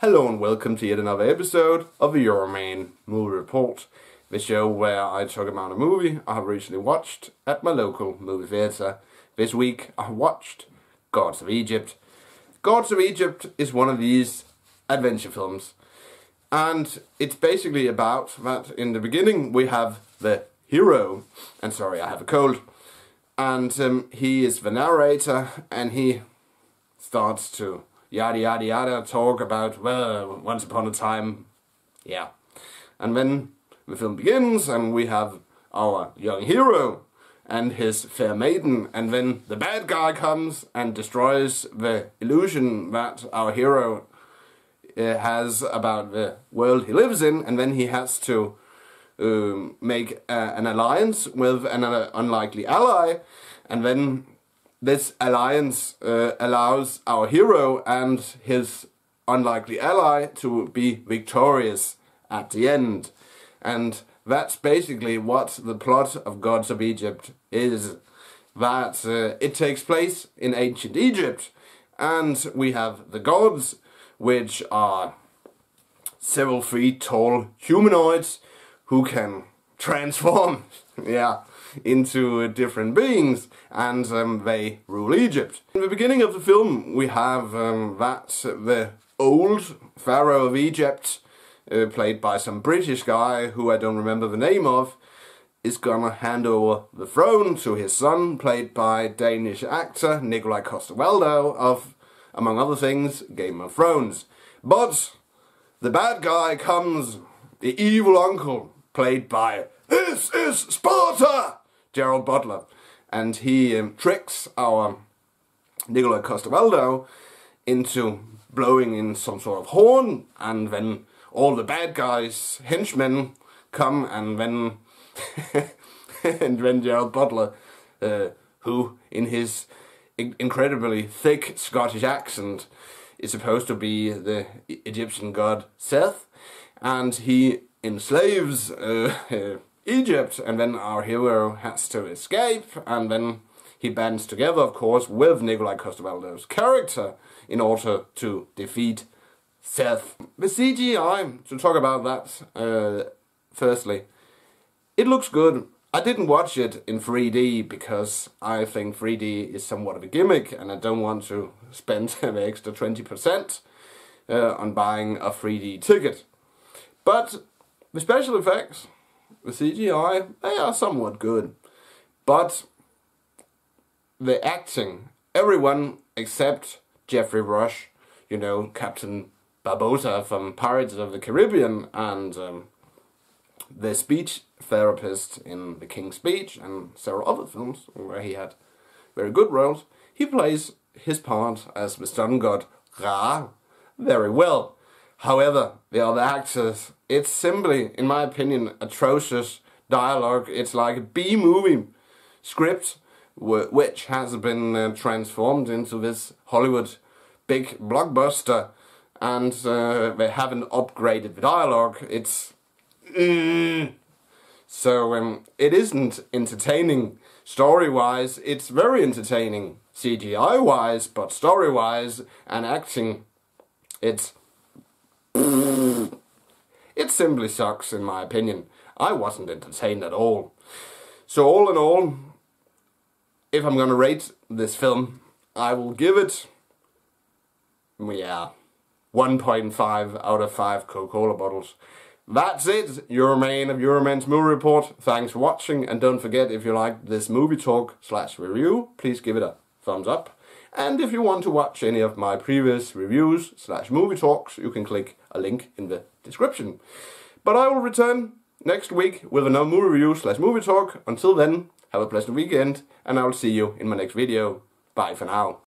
Hello and welcome to yet another episode of the Euroman Movie Report, the show where I talk about a movie I have recently watched at my local movie theatre. This week I watched Gods of Egypt. Gods of Egypt is one of these adventure films, and it's basically about that in the beginning we have the hero, and sorry I have a cold, and he is the narrator and he starts to yada yada yada, talk about, well, once upon a time, yeah. And then the film begins and we have our young hero and his fair maiden, and then the bad guy comes and destroys the illusion that our hero has about the world he lives in, and then he has to make an alliance with an unlikely ally, and then this alliance allows our hero and his unlikely ally to be victorious at the end. And that's basically what the plot of Gods of Egypt is. That it takes place in ancient Egypt, and we have the gods, which are several feet tall humanoids who can transform, into different beings, and they rule Egypt. In the beginning of the film we have that the old pharaoh of Egypt, played by some British guy who I don't remember the name of, is gonna hand over the throne to his son, played by Danish actor Nikolaj Coster-Waldau of, among other things, Game of Thrones. But the bad guy comes, the evil uncle, played by "This is Sparta!" Gerald Butler, and he tricks our Nikolaj Coster-Waldau into blowing in some sort of horn, and then all the bad guys, henchmen, come, and then and then Gerald Butler, who in his incredibly thick Scottish accent is supposed to be the Egyptian god Seth, and he enslaves Egypt, and then our hero has to escape, and then he bands together, of course, with Nikolaj Coster-Waldau's character in order to defeat Seth. The CGI, to talk about that, firstly, it looks good. I didn't watch it in 3D because I think 3D is somewhat of a gimmick, and I don't want to spend the extra 20% on buying a 3D ticket. But the special effects, the CGI, they are somewhat good. But the acting, everyone except Jeffrey Rush, you know, Captain Barbossa from Pirates of the Caribbean, and the speech therapist in The King's Speech and several other films where he had very good roles, he plays his part as the sun god Ra very well. However, the other actors, it's simply, in my opinion, atrocious dialogue. It's like a B-movie script which has been transformed into this Hollywood big blockbuster, and they haven't upgraded the dialogue. It's so it isn't entertaining story-wise. It's very entertaining CGI-wise, but story-wise and acting, it simply sucks, in my opinion. I wasn't entertained at all. So all in all, if I'm gonna rate this film, I will give it, 1.5 out of 5 Coca-Cola bottles. That's it, Euroman of Euroman's Movie Report. Thanks for watching, and don't forget, if you liked this movie talk / review, please give it a thumbs up. And if you want to watch any of my previous reviews / movie talks, you can click a link in the description. But I will return next week with another movie review / movie talk. Until then, have a pleasant weekend, and I will see you in my next video. Bye for now.